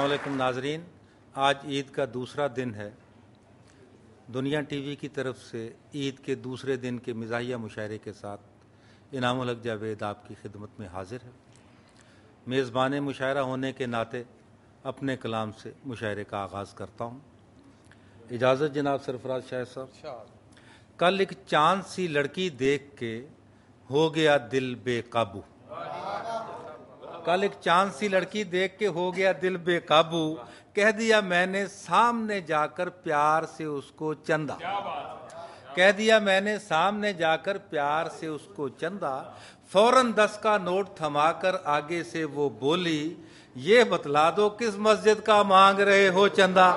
علیکم ناظرین، آج عید کا دوسرا دن ہے۔ دنیا ٹی وی کی طرف سے عید کے دوسرے دن کے مزاحیہ مشاعرے کے ساتھ انعام الحق جاوید آپ کی خدمت میں حاضر ہے۔ میزبان مشاعرہ ہونے کے ناطے اپنے کلام سے مشاعرے کا آغاز کرتا ہوں۔ اجازت جناب سرفراز شاہ صاحب۔ کل ایک چاند سی لڑکی دیکھ کے ہو گیا دل بے قابو، کل ایک چاند سی لڑکی دیکھ کے ہو گیا دل بے قابو، کہہ دیا میں نے سامنے جا کر پیار سے اس کو چندہ، کہہ دیا میں نے سامنے جا کر پیار سے اس کو چندہ، فوراً 10 کا نوٹ تھما کر آگے سے وہ بولی، یہ بتلا دو کس مسجد کا مانگ رہے ہو چندہ۔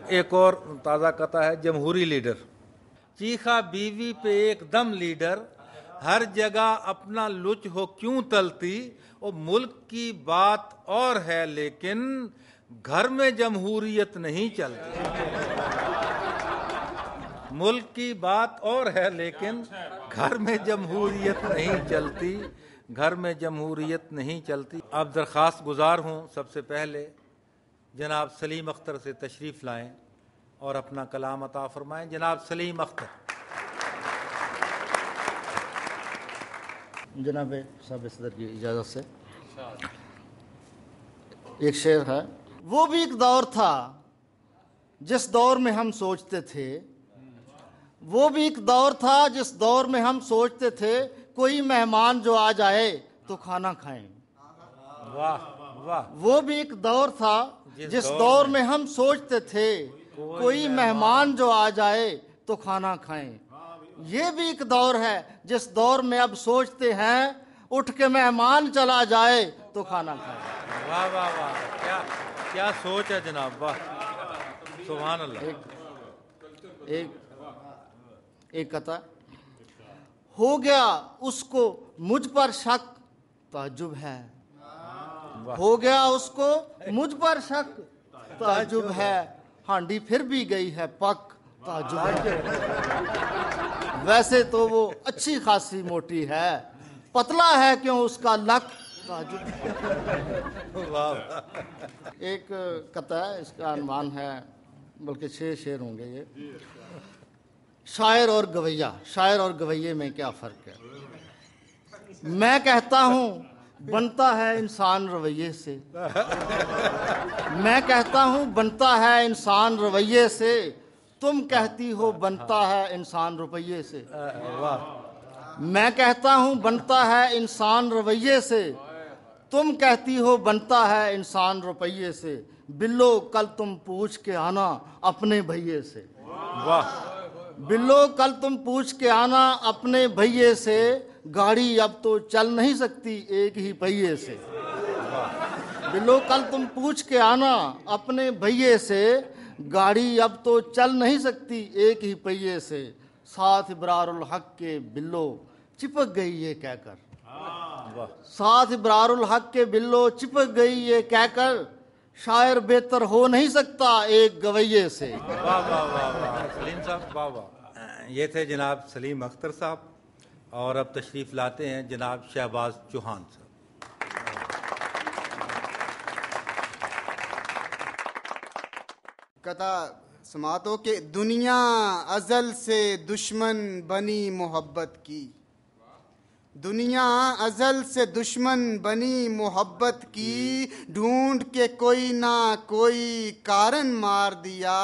ایک اور تازہ قطعہ ہے، جمہوری لیڈر۔ چیخا بیوی پہ ایک دم لیڈر، ہر جگہ اپنا لچ ہو کیوں تلتی، اور ملک کی بات اور ہے لیکن گھر میں جمہوریت نہیں چلتی، ملک کی بات اور ہے لیکن گھر میں جمہوریت نہیں چلتی، گھر میں جمہوریت نہیں چلتی۔ اب درخواست گزار ہوں سب سے پہلے جناب سلیم اختر سے تشریف لائیں اور اپنا کلام عطا فرمائیں۔ جناب سلیم اختر۔ جناب صاحب صدر کی اجازت سے ایک شعر ہے۔ وہ بھی ایک دور تھا جس دور میں ہم سوچتے تھے، وہ بھی ایک دور تھا جس دور میں ہم سوچتے تھے، کوئی مہمان جو آ جائے تو کھانا کھائیں۔ واہ واہ۔ وہ بھی ایک دور تھا جس دور میں ہم سوچتے تھے، کوئی مہمان جو آ جائے تو کھانا کھائیں۔ یہ بھی ایک دور ہے جس دور میں اب سوچتے ہیں، اٹھ کے مہمان چلا جائے تو کھانا کھائیں۔ واہ واہ واہ، کیا سوچ ہے جناب، واہ سبحان اللہ۔ ایک قطعہ، ہو گیا اس کو مجھ پر شک تعجب ہے، ہو گیا اس کو مجھ پر شک تعجب ہے، ہانڈی پھر بھی گئی ہے پک تعجب ہے۔ ویسے تو وہ اچھی خاصی موٹی ہے، پتلا ہے کیوں اس کا لک تعجب ہے۔ ایک قطعہ ہے، اس کا عنوان ہے، بلکہ 6 شعر ہوں گے یہ، شاعر اور گویہ۔ شاعر اور گویے میں کیا فرق ہے؟ میں کہتا ہوں بنتا ہے انسان رویے سے، میں کہتا ہوں بنتا ہے انسان رویے سے، تم کہتی ہو بنتا ہے انسان روپیے سے۔ میں کہتا ہوں بنتا ہے انسان رویے سے، تم کہتی ہو بنتا ہے انسان روپیے سے، بلو کل تم پوچھ کے آنا اپنے بھئیے سے۔ بلو کل تم پوچھ کے آنا اپنے بھئیے سے، گاڑی اب تو چل نہیں سکتی ایک ہی پہیے سے۔ بلو کل تم پوچھ کے آنا اپنے بھئیے سے، گاڑی اب تو چل نہیں سکتی ایک ہی پہیے سے، ساتھ ابرار الحق کے بلو چپک گئی یہ کہہ کر، ساتھ ابرار الحق کے بلو چپک گئی یہ کہہ کر، شاعر بہتر ہو نہیں سکتا ایک گویے سے۔ واہ واہ واہ واہ سلیم صاحب، واہ واہ۔ یہ تھے جناب سلیم اختر صاحب، اور اب تشریف لاتے ہیں جناب شہباز چوہان صاحب۔ قطع سماعت ہو کہ دنیا ازل سے دشمن بنی محبت کی، دنیا ازل سے دشمن بنی محبت کی، ڈھونڈ کے کوئی نہ کوئی کارن مار دیا،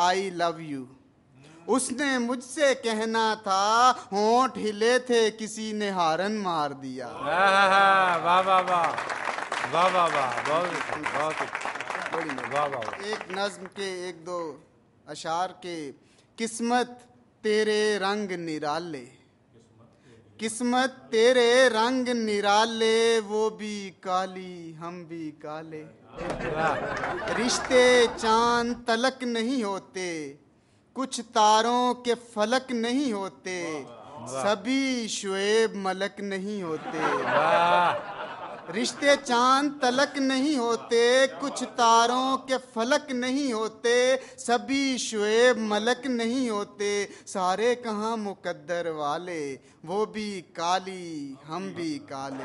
آئی لو یو، اس نے مجھ سے کہنا تھا، ہونٹ ہلے تھے کسی نے ہارن مار دیا۔ واہ واہ واہ واہ واہ واہ، بہت واہ واہ۔ ایک نظم کے 1-2 اشعار کے، قسمت تیرے رنگ نرالے، قسمت تیرے رنگ نرالے، وہ بھی کالی ہم بھی کالے، رشتے چاند تلک نہیں ہوتے، کچھ تاروں کے فلک نہیں ہوتے، سبھی شعیب ملک نہیں ہوتے، رشتے چاند تلک نہیں ہوتے، کچھ تاروں کے فلک نہیں ہوتے، سبھی شعیب ملک نہیں ہوتے، سارے کہاں مقدر والے، وہ بھی کالی ہم بھی کالے۔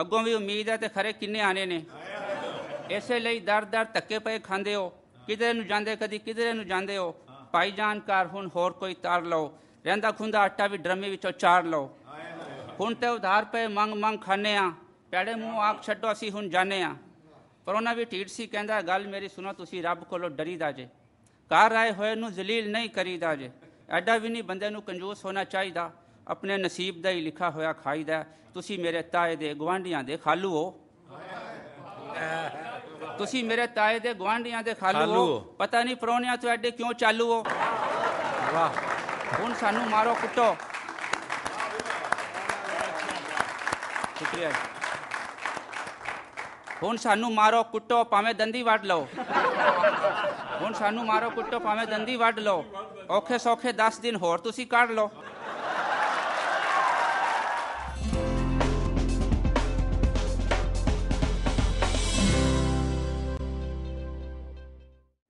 ਅੱਗੋਂ ਵੀ ਉਮੀਦ ਹੈ ਤੇ ਖਰੇ ਕਿੰਨੇ ਆਣੇ ਨੇ। ਇਸੇ ਲਈ ਦਰ ਧੱਕੇ ਪਏ ਖਾਂਦੇ ਹੋ, ਕਿਧਰੇ ਨੂੰ ਜਾਂਦੇ ਕਦੀ ਕਿਧਰੇ ਨੂੰ ਜਾਂਦੇ ਹੋ। ਭਾਈ ਜਾਨ ਘਰ ਹੁਣ ਹੋਰ ਕੋਈ ਤਾਰ ਲਓ, ਰਹਿੰਦਾ ਖੁੰਦਾ ਆਟਾ ਵੀ ਡਰਮੇ ਵਿੱਚੋਂ ਚਾਰ ਲਓ। ਹੁਣ ਤੇ ਉਧਾਰ ਪਏ ਮੰਗ ਖਾਂਦੇ ਆ, ਪੈੜੇ ਮੂੰਹ ਆਖ ਛੱਡੋ ਅਸੀਂ ਹੁਣ ਜਾਣੇ ਆ। ਪਰ ਉਹਨਾਂ ਵੀ ਢੀਠ ਸੀ, ਕਹਿੰਦਾ ਗੱਲ ਮੇਰੀ ਸੁਣੋ ਤੁਸੀਂ ਰੱਬ ਕੋਲੋਂ ਡਰੀਦਾ ਜੇ, ਘਰ ਆਏ ਹੋਏ ਨੂੰ ਜ਼ਲੀਲ ਨਹੀਂ ਕਰੀਦਾ ਜੇ। ਐਡਾ ਵੀ ਨਹੀਂ ਬੰਦੇ ਨੂੰ ਕੰਜੂਸ ਹੋਣਾ ਚਾਹੀਦਾ, ਆਪਣੇ ਨਸੀਬ ਦਾ ਹੀ ਲਿਖਾ ਹੋਇਆ ਖਾਈਦਾ। ਤੁਸੀਂ ਮੇਰੇ ਤਾਏ ਦੇ ਗੁਆਂਢੀਆਂ ਦੇ ਖਾਲੂ ਹੋ, ਤੁਸੀਂ ਮੇਰੇ ਤਾਏ ਦੇ ਗੁਆਂਢੀਆਂ ਦੇ ਖਾਲੂ ਹੋ, ਪਤਾ ਨਹੀਂ ਪਰੌਣਿਆਂ ਤੋਂ ਐਡੇ ਕਿਉਂ ਚਾਲੂ ਹੋ। ਵਾਹ, ਹੁਣ ਸਾਨੂੰ ਮਾਰੋ ਕੁੱਟੋ। ਸ਼ੁਕਰੀਆ। ਹੁਣ ਸਾਨੂੰ ਮਾਰੋ ਕੁੱਟੋ ਭਾਵੇਂ ਦੰਦੀ ਵੱਢ ਲਓ, ਹੁਣ ਸਾਨੂੰ ਮਾਰੋ ਕੁੱਟੋ ਭਾਵੇਂ ਦੰਦੀ ਵੱਢ ਲਓ। ਔਖੇ ਸੌਖੇ 10 ਦਿਨ ਹੋਰ ਤੁਸੀਂ ਕੱਢ ਲਓ।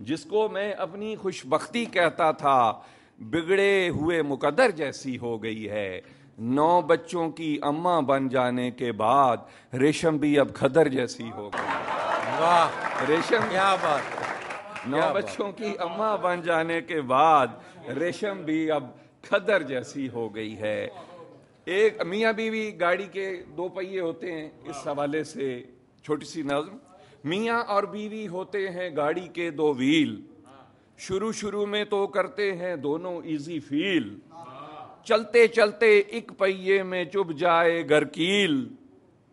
جس کو میں اپنی خوش بختی کہتا تھا بگڑے ہوئے مقدر جیسی ہو گئی ہے. 9 بچوں کی اماں بن جانے کے بعد ریشم بھی اب کھدر جیسی ہو گئی. واہ ریشم کیا بات. 9 بچوں کی اماں بن جانے کے بعد ریشم بھی اب کھدر جیسی ہو گئی ہے. ایک میاں بیوی گاڑی کے 2 پہیے ہوتے ہیں, اس حوالے سے چھوٹی سی نظم. میاں اور بیوی ہوتے ہیں گاڑی کے 2 ویل, شروع میں تو کرتے ہیں دونوں ایزی فیل, چلتے چلتے ایک پہیے میں چبھ جائے گرکیل,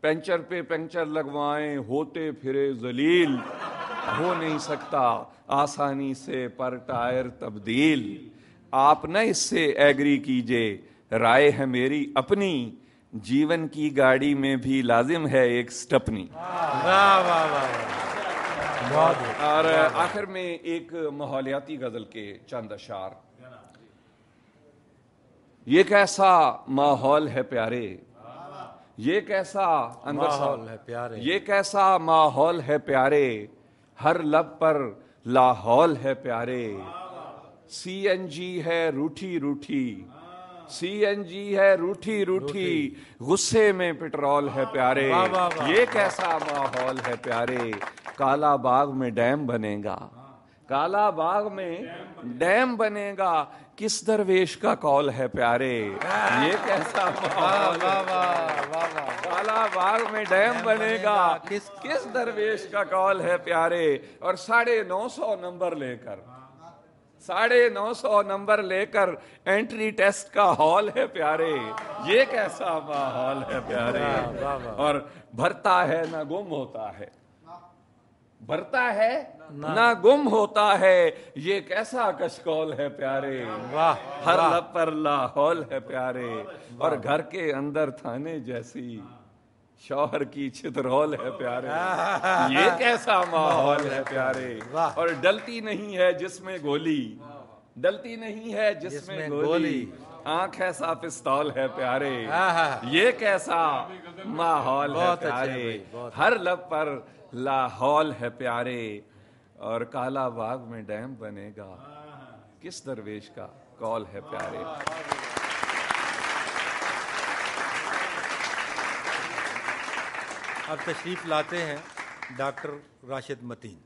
پنچر پہ پنچر لگوائیں ہوتے پھرے ذلیل, ہو نہیں سکتا آسانی سے پر ٹائر تبدیل. آپ نہ اس سے ایگری کیجئے, رائے ہے میری اپنی, جیون کی گاڑی میں بھی لازم ہے ایک سٹپنی. واہ واہ واہ. اور آخر میں ایک ماحولیاتی غزل کے چند اشعار. یہ کیسا ماحول ہے پیارے, یہ کیسا ماحول ہے پیارے, یہ کیسا ماحول ہے پیارے, ہر لب پر لاحول ہے پیارے. سی این جی ہے روٹھی روٹھی, سی این جی ہے روٹھی روٹھی, غصے میں پٹرول ہے پیارے. یہ کیسا ماحول ہے پیارے, کالا باغ میں ڈیم بنے گا, کالا باغ میں ڈیم بنے گا, کس درویش کا کال ہے پیارے. یہ کیسا ماحول ہے, کالا باغ میں ڈیم بنے گا, کس درویش کا کال ہے پیارے. اور 950 نمبر لے کر 950 نمبر لے کر انٹری ٹیسٹ کا ہال ہے پیارے. یہ کیسا ماحول ہے پیارے. اور بھرتا ہے نہ گم ہوتا ہے, بھرتا ہے نہ گم ہوتا ہے, یہ کیسا کشکول ہے پیارے. ہر لب پر لاحول ہے پیارے, اور گھر کے اندر تھانے جیسی شوہر کی چھترول ہے پیارے. یہ کیسا ماحول ہے پیارے. اور ڈلتی نہیں ہے جس میں گولی, ڈلتی نہیں ہے جس میں گولی, آنکھ ایسا پستول ہے پیارے. یہ کیسا ماحول ہے پیارے, ہر لب پر لاحول ہے پیارے. اور کالا باغ میں ڈیم بنے گا, کس درویش کا کال ہے پیارے. اب تشریف لاتے ہیں ڈاکٹر راشد متین.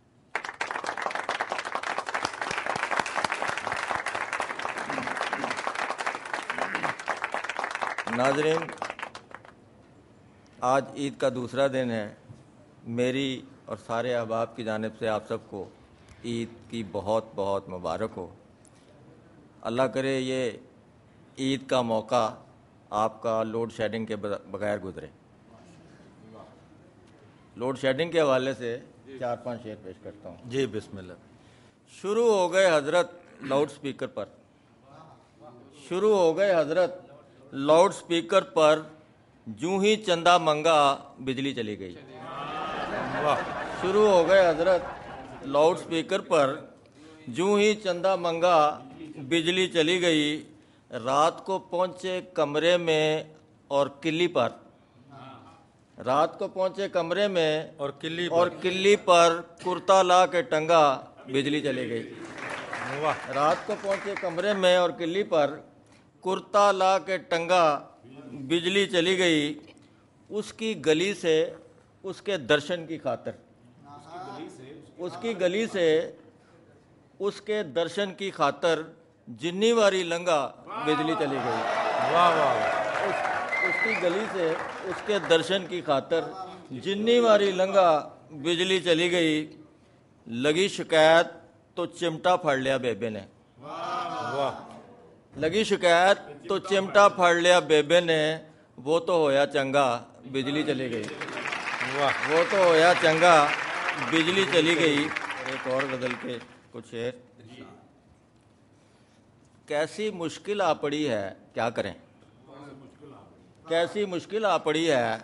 ناظرین, آج عید کا دوسرا دن ہے. میری اور سارے احباب کی جانب سے آپ سب کو عید کی بہت بہت مبارک ہو. اللہ کرے یہ عید کا موقع آپ کا لوڈ شیڈنگ کے بغیر گزرے. لوڈ شیڈنگ کے حوالے سے 4-5 شعر پیش کرتا ہوں. جی بسم اللہ. شروع ہو گئے حضرت لاؤڈ سپیکر پر, شروع ہو گئے حضرت لاؤڈ سپیکر پر, جوں ہی چندہ منگا بجلی چلی گئی. شروع ہو گئے حضرت لاؤڈ سپیکر پر, جوں ہی چندہ منگا بجلی چلی گئی. رات کو پہنچے کمرے میں اور کلی پر, رات کو پہنچے کمرے میں اور کلی پر کرتا لا کے ٹنگا بجلی چلی گئی. رات کو پہنچے کمرے میں اور کلی پر کرتا لا کے ٹنگا بجلی چلی گئی. اس کی گلی سے اس کے درشن کی خاطر, اس کی گلی سے اس کے درشن کی خاطر جنی واری لنگا بجلی چلی گئی. واہ واہ. اس کی گلی سے اس کے درشن کی خاطر جنی واری لنگا بجلی چلی گئی. لگی شکایت تو چمٹا پھاڑ لیا بیبے نے, لگی شکایت تو چمٹا پھاڑ لیا بیبے نے. وہ تو ہویا چنگا بجلی چلی گئی, وہ تو ہویا چنگا بجلی چلی گئی. ایک اور غزل کے کچھ شعر. کیسی مشکل آ پڑی ہے کیا کریں, کیسی مشکل آ پڑی ہے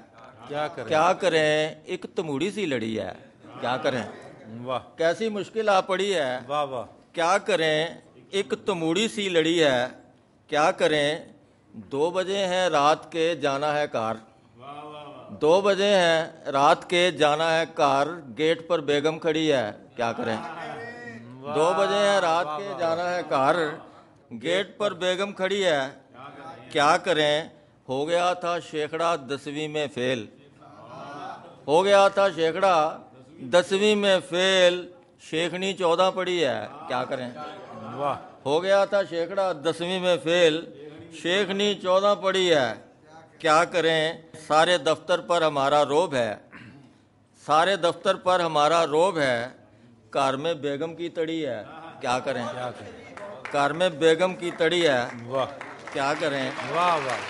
کیا کریں, ایک تموڑی سی لڑی ہے کیا کریں. کیسی مشکل آ پڑی ہے کیا کریں, ایک تموڑی سی لڑی ہے کیا کریں. 2 بجے ہیں رات کے جانا ہے کار, 2 بجے ہیں رات کے جانا ہے کار. گیٹ پر بیگم کھڑی ہے کیا کریں, 2 بجے ہیں رات کے, جانا ہے گھر. گیٹ پر بیگم کھڑی ہے, کیا کریں؟ ہو گیا تھا شیخڑا 10ویں میں فیل. ہو گیا تھا شیخڑا 10ویں میں فیل, شیخنی 14 پڑھی ہے, کیا کریں؟ ہو گیا تھا شیخڑا 10ویں میں فیل, شیخنی 14 پڑھی ہے, کیا کریں؟ سارے دفتر پر ہمارا روب ہے, سارے دفتر پر ہمارا روب ہے, گھر میں بیگم کی تڑی ہے, کیا کریں؟ گھر میں بیگم کی تڑی ہے, کیا کریں؟ واہ واہ.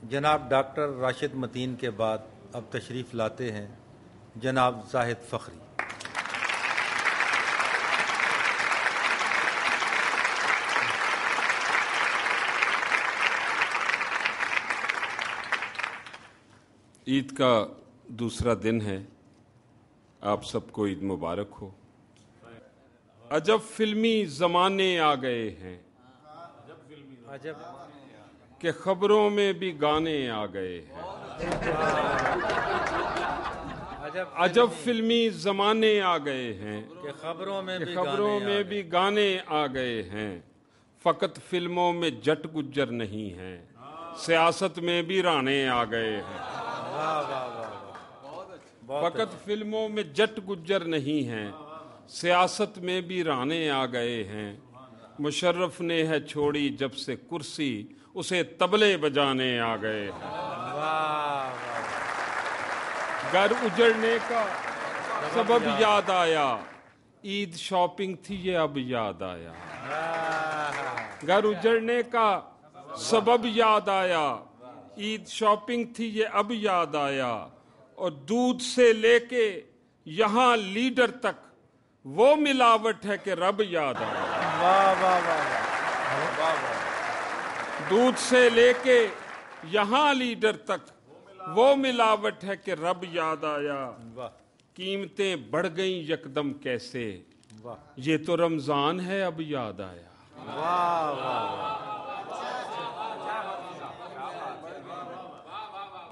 جناب ڈاکٹر راشد متین کے بعد اب تشریف لاتے ہیں جناب زاہد فخری. عید کا دوسرا دن ہے, آپ سب کو عید مبارک ہو. عجب فلمی زمانے آ گئے ہیں کہ خبروں میں بھی گانے آ گئے ہیں. عجب فلمی زمانے آ گئے ہیں کہ خبروں میں بھی گانے آ گئے ہیں. فقط فلموں میں جٹ گجر نہیں ہیں, سیاست میں بھی رانے آ گئے ہیں. فقط فلموں میں جٹ گجر نہیں ہیں, سیاست میں بھی رانے آ گئے ہیں. مشرف نے ہے چھوڑی جب سے کرسی, اسے طبلے بجانے آ گئے ہیں. گھر اجڑنے کا سبب یاد آیا, عید شاپنگ تھی یہ اب یاد آیا. گھر اجڑنے کا سبب یاد آیا, عید شاپنگ تھی یہ اب یاد آیا. اور دودھ سے لے کے یہاں لیڈر تک وہ ملاوٹ ہے کہ رب یاد آیا. دودھ سے لے کے یہاں لیڈر تک وہ ملاوٹ ہے کہ رب یاد آیا. قیمتیں بڑھ گئیں یکدم کیسے, یہ تو رمضان ہے اب یاد آیا.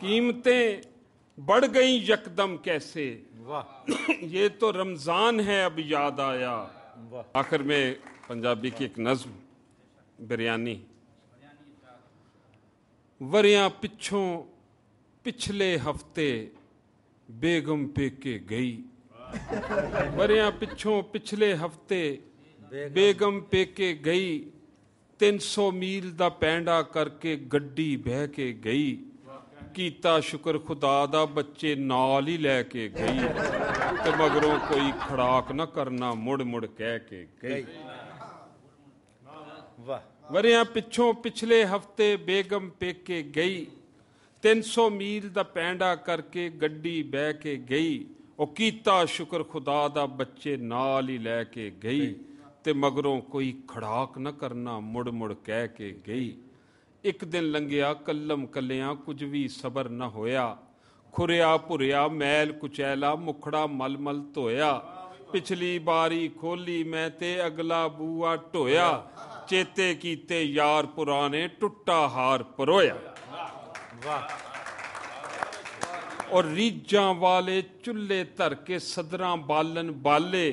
قیمتیں بڑھ گئیں یکدم کیسے, یہ تو رمضان ہے اب یاد آیا. آخر میں پنجابی کی ایک نظم بریانی. وریاں پچھوں پچھلے ہفتے بیگم پہ کے گئی. وریاں پچھوں پچھلے ہفتے بیگم پہ کے گئی. 300 میل دا پینڈا کر کے گڈی بہ کے گئی. کیتا شکر خدا دا بچے نال ہی لے کے گئی. تے مگروں کوئی کھڑاک نہ کرنا مڑ مڑ کہہ کے گئی. وریاں پچھوں پچھلے ہفتے بیگم پہ کے گئی. 300 میل دا پینڈا کر کے گڈی بہ کے گئی. او کیتا شکر خدا دا بچے نال ہی لے کے گئی. تے مگروں کوئی کھڑاک نہ کرنا مڑ مڑ کہہ کے گئی. ایک دن لنگیا کلم کلیاں کچھ بھی صبر نہ ہویا. کھریا پھریا میل کچیلا مکھڑا مل مل دھویا. پچھلی باری کھولی میں تے اگلا بوا ٹویا. چیتے کیتے یار پرانے ٹوٹا ہار پرویا. اور ریجاں والے چلے تر کے صدراں بالن بالے.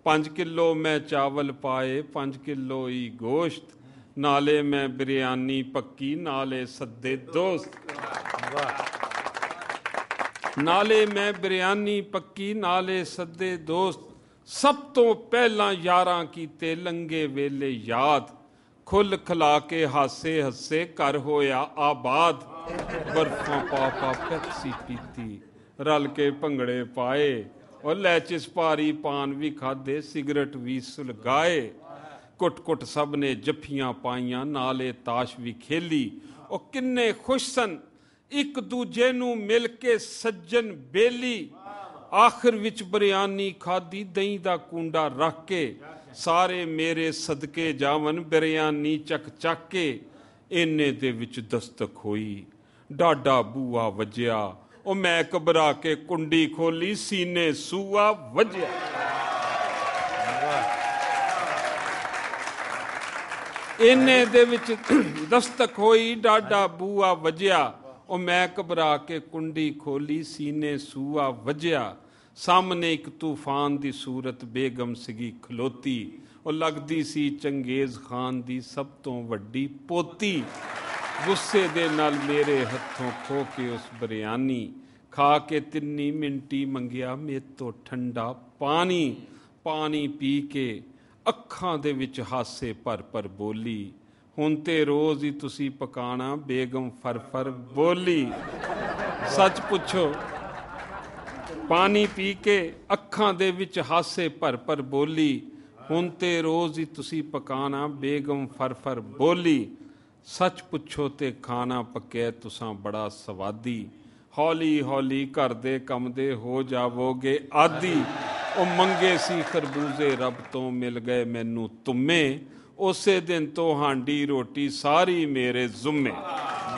5 کلو میں چاول پائے 5 کلو ہی گوشت. نالے میں بریانی پکی نالے سدے دوست. نالے میں بریانی پکی نالے سدے دوست. سب تو پہلا یاراں کیتے لنگے ویلے یاد. کھل کھلا کے ہاسے ہسے کر ہویا آباد. برفاں پا پا پیپسی پیتی رل کے پنگڑے پائے. اور لیچس پاری پان بھی کھادے سگریٹ بھی سلگائے. کٹ کٹ سب نے جفیاں پائیاں نالے تاش بھی کھیلی. اور کنے خوش سن ایک دوجے نو مل کے سجن بیلی. آخر وچ بریانی کھادی دہی دا کنڈا رکھ کے. سارے میرے صدقے جاون بریانی چک چک کے. اینے دے وچ دستک ہوئی ڈاڈا بوا وجیا. او میں گھبرا کے کنڈی کھولی سینے سوا وجیا. ਇੰਨੇ ਦੇ ਵਿੱਚ ਦਸਤਕ ਹੋਈ, ਡਾਡਾ ਬੂਆ ਵੱਜਿਆ। ਉਹ ਮੈਂ ਘਬਰਾ ਕੇ ਕੁੰਡੀ ਖੋਲੀ, ਸੀਨੇ ਸੂਆ ਵੱਜਿਆ। ਸਾਹਮਣੇ ਇੱਕ ਤੂਫਾਨ ਦੀ ਸੂਰਤ ਬੇਗਮ ਸੀਗੀ ਖਲੋਤੀ। ਉਹ ਲੱਗਦੀ ਸੀ ਚੰਗੇਜ਼ ਖਾਨ ਦੀ ਸਭ ਤੋਂ ਵੱਡੀ ਪੋਤੀ। ਗੁੱਸੇ ਦੇ ਨਾਲ ਮੇਰੇ ਹੱਥੋਂ ਖੋ ਕੇ ਉਸ ਬਿਰਿਆਨੀ ਖਾ ਕੇ ਤਿੰਨੀ ਮਿੰਟੀ ਮੰਗਿਆ ਮੇਰੇ ਤੋਂ ਠੰਡਾ ਪਾਣੀ। ਪਾਣੀ ਪੀ ਕੇ ਅੱਖਾਂ ਦੇ ਵਿੱਚ ਹਾਸੇ ਭਰ ਭਰ ਬੋਲੀ, ਹੁਣ ਤੇ ਰੋਜ਼ ਹੀ ਤੁਸੀਂ ਪਕਾਣਾ ਬੇਗਮ ਫਰ ਬੋਲੀ। ਸੱਚ ਪੁੱਛੋ। ਪਾਣੀ ਪੀ ਕੇ ਅੱਖਾਂ ਦੇ ਵਿੱਚ ਹਾਸੇ ਭਰ ਭਰ ਬੋਲੀ, ਹੁਣ ਤੇ ਰੋਜ਼ ਹੀ ਤੁਸੀਂ ਪਕਾਣਾ ਬੇਗਮ ਫਰ ਬੋਲੀ। ਸੱਚ ਪੁੱਛੋ ਤੇ ਖਾਣਾ ਪੱਕਿਆ ਤੁਸਾਂ ਬੜਾ ਸਵਾਦੀ, ਹੌਲੀ ਹੌਲੀ ਘਰ ਦੇ ਕੰਮ ਦੇ ਹੋ ਜਾਵੋਗੇ ਆਦੀ। ਉਹ ਮੰਗੇ ਸੀ ਖਰਬੂਜ਼ੇ ਰੱਬ ਤੋਂ, ਮਿਲ ਗਏ ਮੈਨੂੰ ਤੁਮੇ। ਉਸੇ ਦਿਨ ਤੋਂ ਹਾਂਡੀ ਰੋਟੀ ਸਾਰੀ ਮੇਰੇ ਜ਼ੁੰਮੇ।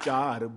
4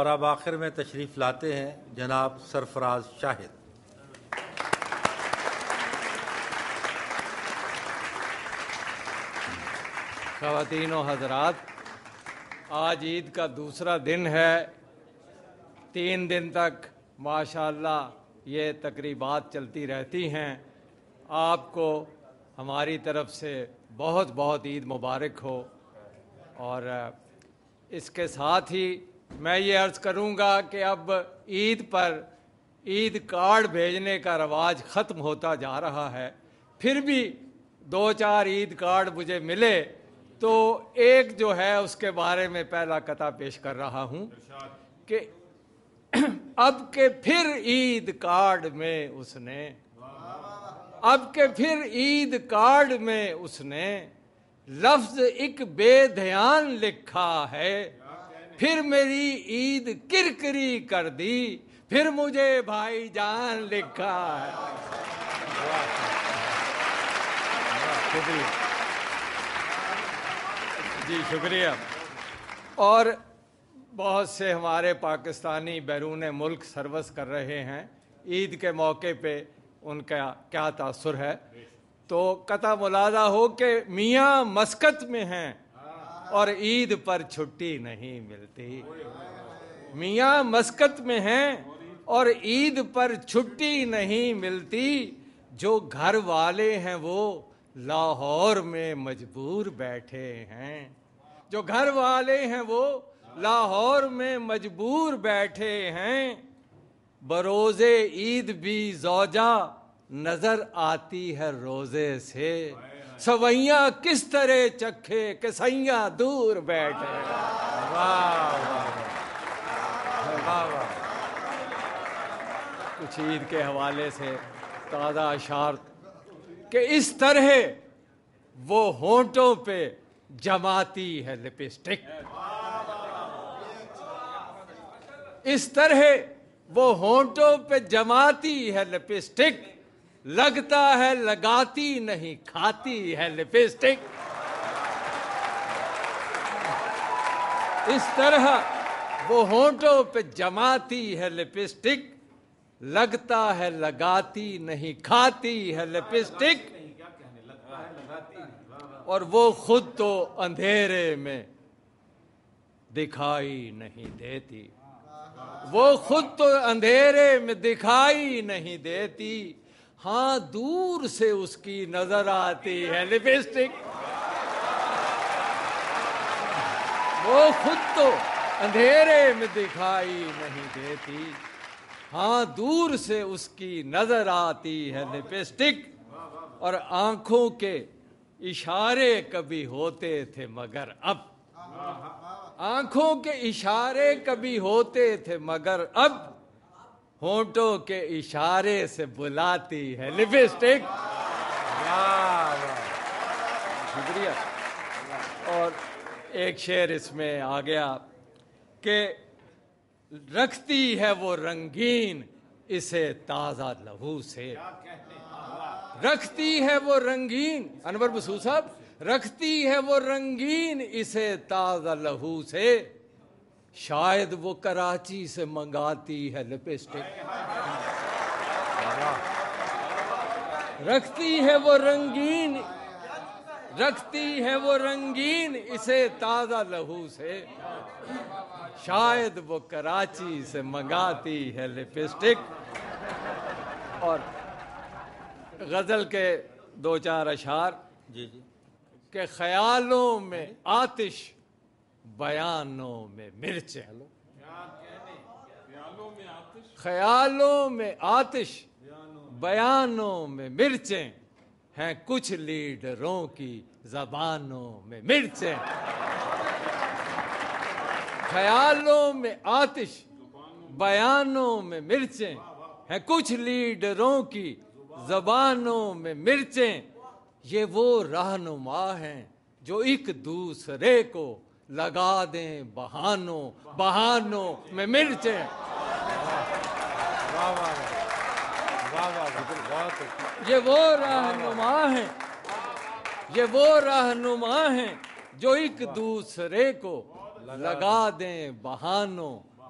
اور اب آخر میں تشریف لاتے ہیں جناب سرفراز شاہد۔ خواتین و حضرات، آج عید کا دوسرا دن ہے۔ 3 دن تک ماشاءاللہ یہ تقریبات چلتی رہتی ہیں۔ آپ کو ہماری طرف سے بہت بہت عید مبارک ہو۔ اور اس کے ساتھ ہی میں یہ عرض کروں گا کہ اب عید پر عید کارڈ بھیجنے کا رواج ختم ہوتا جا رہا ہے۔ پھر بھی 2-4 عید کارڈ مجھے ملے تو ایک جو ہے اس کے بارے میں پہلا قطعہ پیش کر رہا ہوں کہ اب کے پھر عید کارڈ میں اس نے عید کارڈ میں اس نے لفظ ایک بے دھیان لکھا ہے، پھر میری عید کرکری کر دی، پھر مجھے بھائی جان لکھا ہے۔ جی شکریہ۔ اور بہت سے ہمارے پاکستانی بیرون ملک سروس کر رہے ہیں، عید کے موقع پہ ان کا کیا تاثر ہے۔ تو قطع ملاحظہ ہو کہ میاں مسقط میں ہیں اور عید پر چھٹی نہیں ملتی۔ میاں مسقط میں ہیں اور عید پر چھٹی نہیں ملتی، جو گھر والے ہیں وہ لاہور میں مجبور بیٹھے ہیں، جو گھر والے ہیں وہ لاہور میں مجبور بیٹھے ہیں۔ بروز عید بھی زوجہ نظر آتی ہے روزے سے، سویاں کس طرح چکھے کہ سیاں دور بیٹھے۔ کچھ عید کے حوالے سے تازہ اشعار کہ اس طرح وہ ہونٹوں پہ جماتی ہے لپسٹک، اس طرح وہ ہونٹوں پہ جماتی ہے لپسٹک، لگتا ہے لگاتی نہیں کھاتی ہے لپسٹک۔ اس طرح وہ ہونٹوں پہ جماتی ہے لپسٹک، لگتا ہے لگاتی نہیں کھاتی ہے لپسٹک، اور وہ خود تو اندھیرے میں دکھائی نہیں دیتی، وہ خود تو اندھیرے میں دکھائی نہیں دیتی، ہاں دور سے اس کی نظر آتی ہے لپسٹک۔ وہ خود تو اندھیرے میں دکھائی نہیں دیتی، ہاں دور سے اس کی نظر آتی ہے لپسٹک، اور آنکھوں کے اشارے کبھی ہوتے تھے مگر اب، آنکھوں کے اشارے کبھی ہوتے تھے مگر اب ہونٹوں کے اشارے سے بلاتی ہے لپسٹک۔ شکریہ۔ اور ایک شعر اس میں آ گیا کہ رکھتی ہے وہ رنگین اسے تازہ لہو سے، رکھتی ہے وہ رنگین، انور بسو صاحب، رکھتی ہے وہ رنگین اسے تازہ لہو سے، شاید وہ کراچی سے منگاتی ہے لپسٹک۔ رکھتی ہے وہ رنگین، رکھتی ہے وہ رنگین اسے تازہ لہو سے، شاید وہ کراچی سے منگاتی ہے لپسٹک۔ اور غزل کے 2-4 اشعار کہ خیالوں میں آتش بیانوں میں مرچیں، خیالوں میں آتش بیانوں میں مرچیں ہیں، کچھ لیڈروں کی زبانوں میں مرچیں، خیالوں میں آتش بیانوں میں مرچیں ہیں، کچھ لیڈروں کی زبانوں میں مرچیں، یہ وہ رہنما ہیں جو ایک دوسرے کو لگا دیں بہانوں بہانوں میں مرچیں۔ یہ وہ رہنما ہیں، یہ وہ رہنما ہیں جو ایک دوسرے کو لگا دیں بہانوں